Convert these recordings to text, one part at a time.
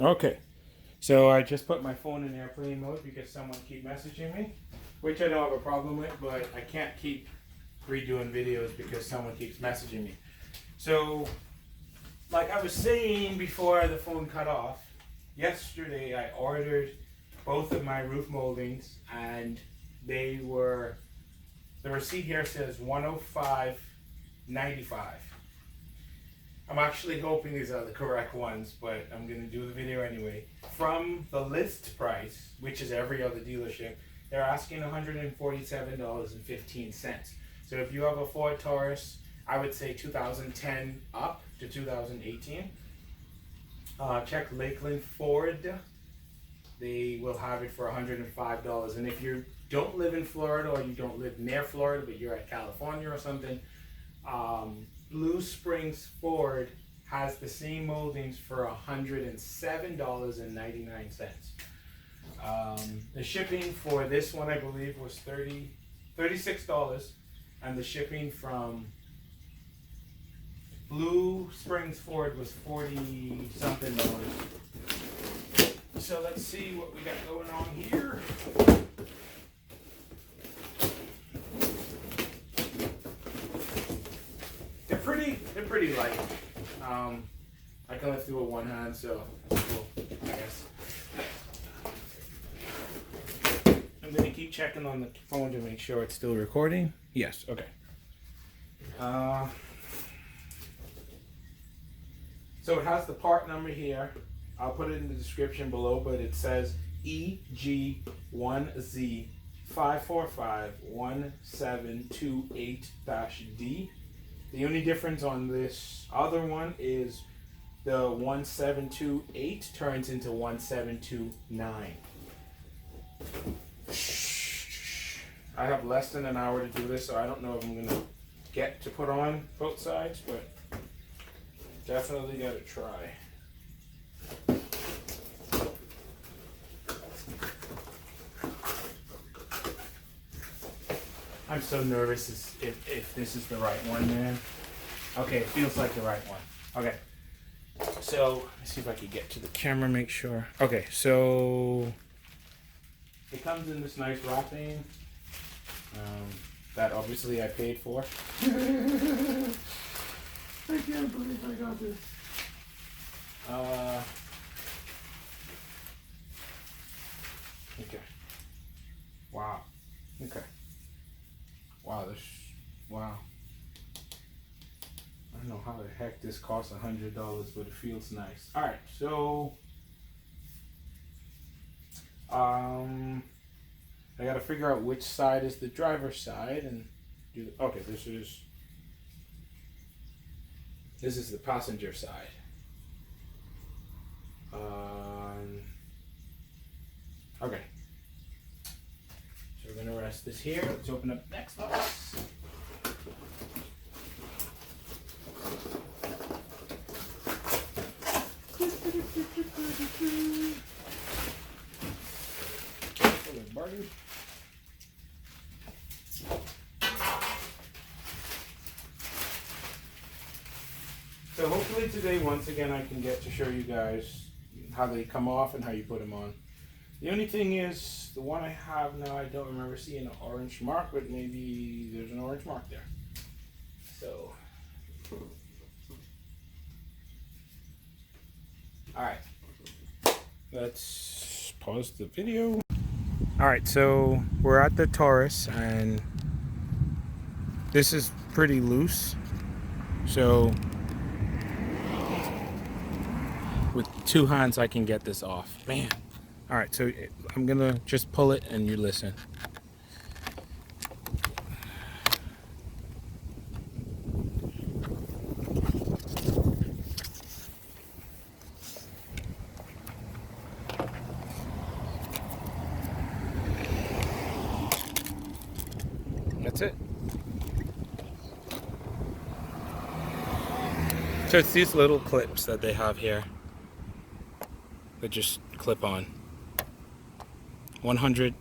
Okay, so I just put my phone in airplane mode because someone keep messaging me, which I don't have a problem with, but I can't keep redoing videos because someone keeps messaging me. So, like I was saying before the phone cut off, yesterday I ordered both of my roof moldings, and the receipt here says $105.95. I'm actually hoping these are the correct ones, but I'm going to do the video anyway. From the list price, which is every other dealership, they're asking $147.15. So if you have a Ford Taurus, I would say 2010 up to 2018. Check Lakeland Ford. They will have it for $105. And if you don't live in Florida, or you don't live near Florida, but you're at California or something, Blue Springs Ford has the same moldings for $107.99. The shipping for this one, I believe, was $36, and the shipping from Blue Springs Ford was $40 something. So let's see what we got going on here. They're pretty light. I can lift through with one hand, so that's cool, I guess. I'm gonna keep checking on the phone to make sure it's still recording. Yes, okay. So it has the part number here. I'll put it in the description below, but it says EG1Z5451728-D. The only difference on this other one is the 1728 turns into 1729. I have less than an hour to do this, so I don't know if I'm gonna get to put on both sides, but definitely gotta try. I'm so nervous if this is the right one, man. Okay, it feels like the right one. Okay, so let's see if I can get to the camera, make sure. Okay, so it comes in this nice wrapping that obviously I paid for. I can't believe I got this. Okay. Wow. Okay. Wow, wow. I don't know how the heck this costs $100, but it feels nice. All right, so I got to figure out which side is the driver's side and do. Okay, this is the passenger side. Okay. So we're gonna rest this here. Let's open up the next box. So hopefully today, once again, I can get to show you guys how they come off and how you put them on. The only thing is, the one I have now, I don't remember seeing an orange mark, but maybe there's an orange mark there. So, alright, let's pause the video. Alright, so we're at the Taurus, and this is pretty loose. So, with two hands I can get this off. Man. Alright, so I'm gonna just pull it and you listen. That's it. So it's these little clips that they have here that just clip on. $100,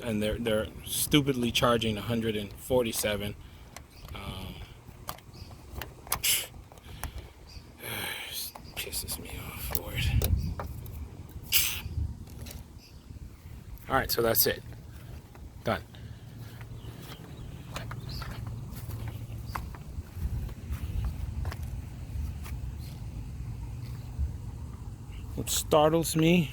and they're stupidly charging $147. Pisses me off, Lord. Alright, so that's it. Done. What startles me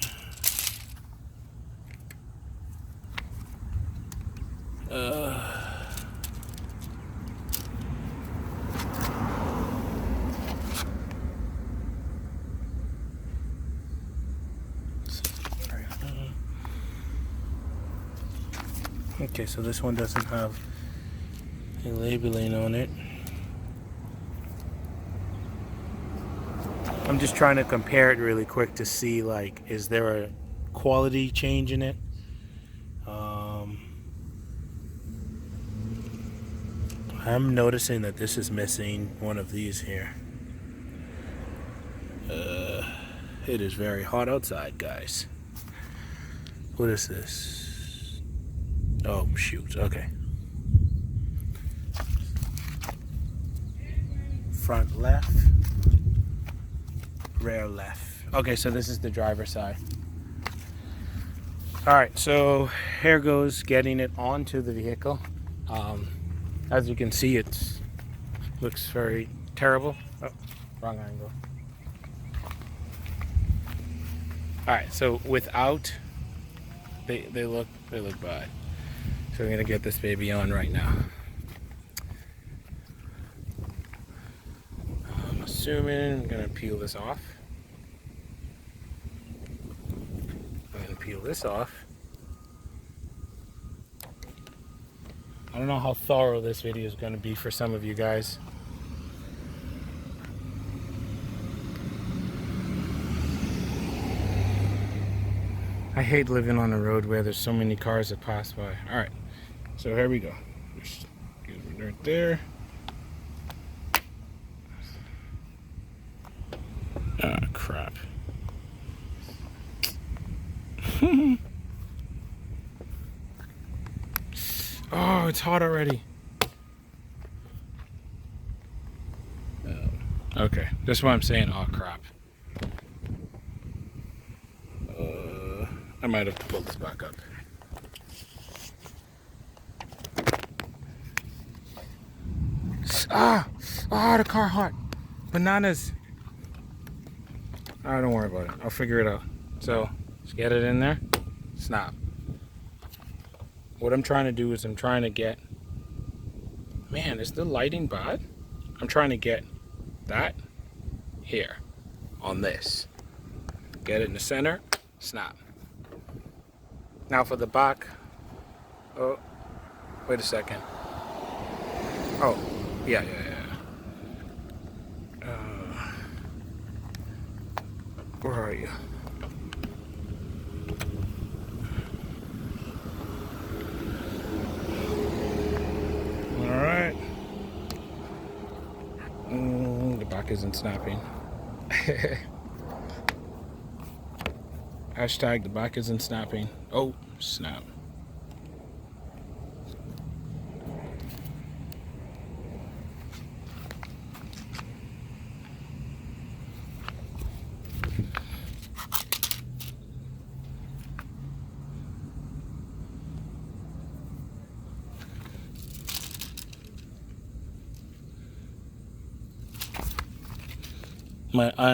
okay, so this one doesn't have a labeling on it. I'm just trying to compare it really quick to see, like, is there a quality change in it? I'm noticing that this is missing one of these here. It is very hot outside, guys. What is this? Oh, shoot. Okay. Front left. Rear left. Okay, so this is the driver's side. Alright, so here goes getting it onto the vehicle. As you can see, it looks very terrible. Oh, wrong angle. Alright, so without, they look bad. So I'm gonna get this baby on right now. I'm assuming I'm gonna peel this off. I'm gonna peel this off. I don't know how thorough this video is going to be for some of you guys. I hate living on a road where there's so many cars that pass by. Alright, so here we go. Just get it right there. Ah, crap. Oh, it's hot already. Okay, that's why I'm saying, oh crap. I might have to pull this back up. The car hot. Bananas. Don't worry about it. I'll figure it out. So, let's get it in there. Snap. What I'm trying to do is I'm trying to get... Man, is the lighting bad? I'm trying to get that here on this. Get it in the center. Snap. Now for the back. Oh, wait a second. Oh, yeah. Where are you? Alright. The back isn't snapping. Hashtag the back isn't snapping. Oh, snap.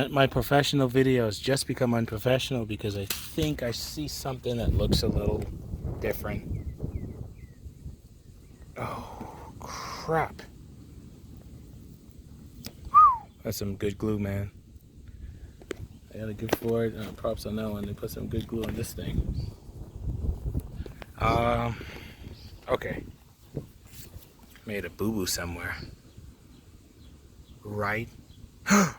My professional videos just become unprofessional because I think I see something that looks a little different. Oh, crap. That's some good glue, man. I gotta give Ford props on that one. They put some good glue on this thing. Okay. Made a boo-boo somewhere. Right.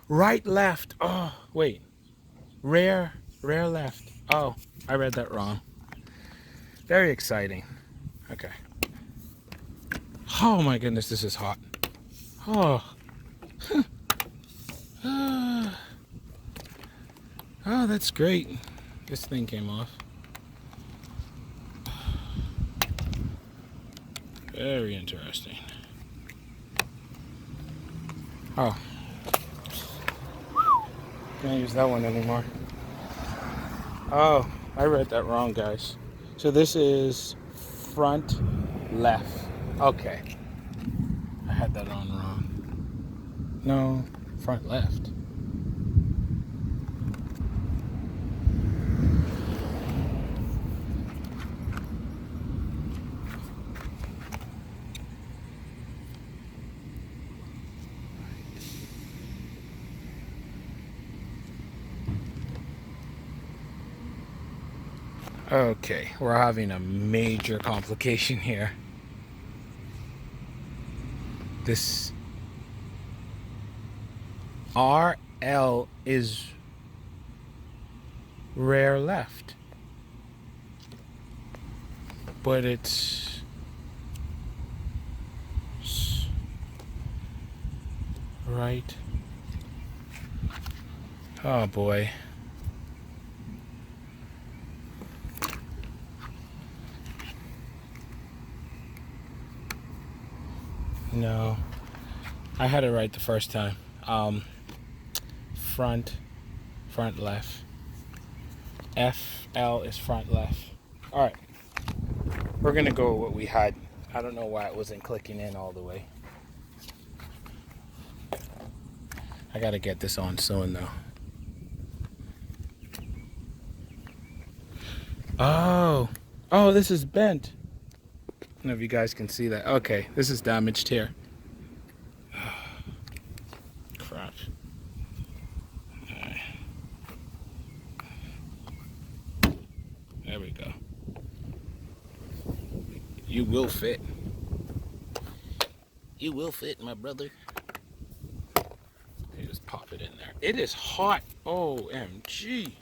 Right, left. Oh, wait. Rear left. Oh, I read that wrong. Very exciting. Okay. Oh my goodness, this is hot. Oh. Oh, that's great. This thing came off. Very interesting. Oh. Can't use that one anymore. Oh, I read that wrong, guys. So this is front left. Okay. I had that on wrong. No, front left. Okay, we're having a major complication here. This RL is rear left, but it's right. Oh boy. No, I had it right the first time. Front left. FL is front left. All right, we're gonna go with what we had. I don't know why it wasn't clicking in all the way. I gotta get this on soon though. Oh, this is bent. I don't know if you guys can see that. Okay, this is damaged here. Crap. Right. There we go. You will fit. You will fit, my brother. You just pop it in there. It is hot. OMG.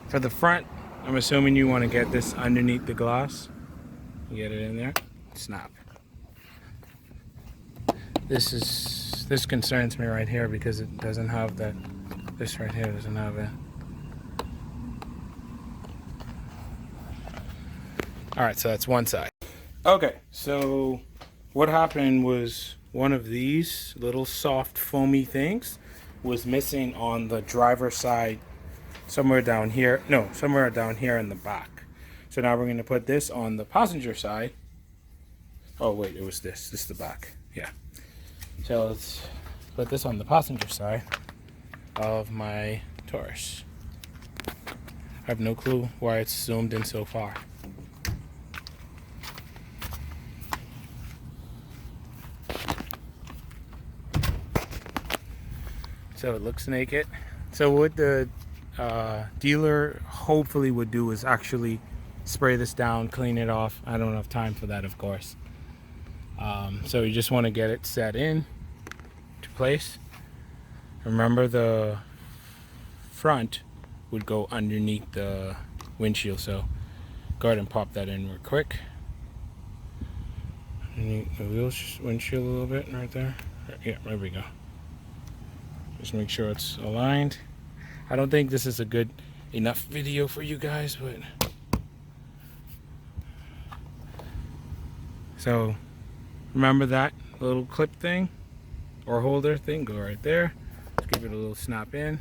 For the front, I'm assuming you want to get this underneath the glass. Get it in there. Snap. This concerns me right here because it doesn't have that. This right here doesn't have it. Alright, so that's one side. Okay, so what happened was one of these little soft foamy things was missing on the driver's side, somewhere down here. No, somewhere down here in the back. So now we're going to put this on the passenger side. Oh wait, it was this. This is the back. Yeah. So let's put this on the passenger side of my Taurus. I have no clue why it's zoomed in so far. So it looks naked. So what the dealer hopefully would do is actually spray this down, clean it off. I don't have time for that, of course. So you just want to get it set in to place. Remember, the front would go underneath the windshield, so go ahead and pop that in real quick. Underneath the windshield a little bit right there. Yeah, there we go. Just make sure it's aligned. I don't think this is a good enough video for you guys, but so remember that little clip thing or holder thing, go right there. Just give it a little snap in.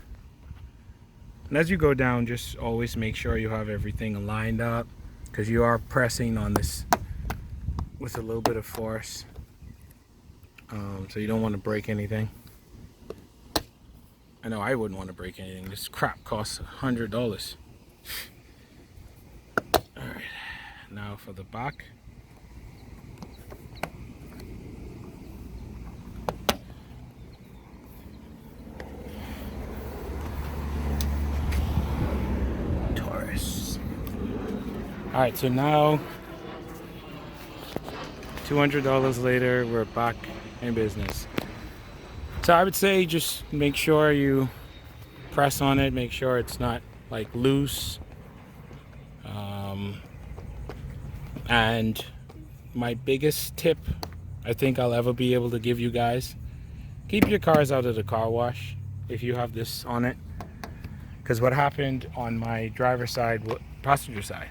And as you go down, just always make sure you have everything lined up, because you are pressing on this with a little bit of force. So you don't want to break anything. I know I wouldn't want to break anything. This crap costs $100. Alright, now for the back. Taurus. Alright, so now $200 later, we're back in business. So I would say just make sure you press on it, make sure it's not like loose. And my biggest tip I think I'll ever be able to give you guys, keep your cars out of the car wash if you have this on it. Because what happened on my driver's side, passenger side,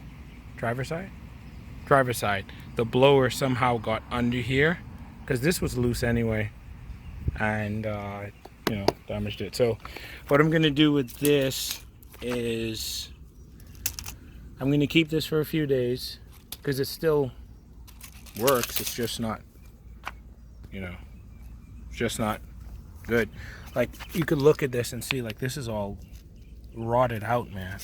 driver's side, the blower somehow got under here, because this was loose anyway. And you know, damaged it. So what I'm gonna do with this is I'm gonna keep this for a few days because it still works. It's just not, you know, it's just not good. Like, you could look at this and see, like, this is all rotted out, man.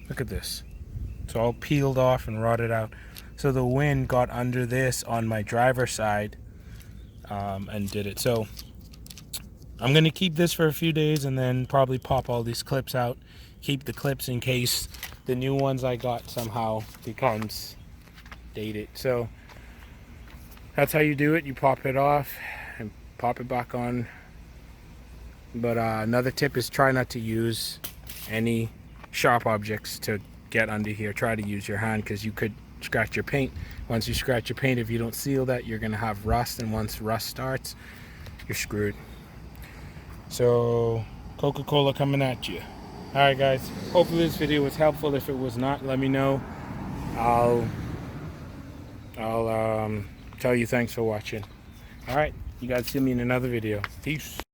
Look at this. It's all peeled off and rotted out. So the wind got under this on my driver's side and did it. So I'm gonna keep this for a few days and then probably pop all these clips out. Keep the clips in case the new ones I got somehow becomes dated. So that's how you do it. You pop it off and pop it back on. But another tip is try not to use any sharp objects to get under here. Try to use your hand because you could scratch your paint. Once you scratch your paint, if you don't seal that, you're gonna have rust, and once rust starts, you're screwed. So Coca-Cola coming at you. Alright guys, hopefully this video was helpful. If it was not, let me know. I'll tell you thanks for watching. Alright, you guys see me in another video. Peace.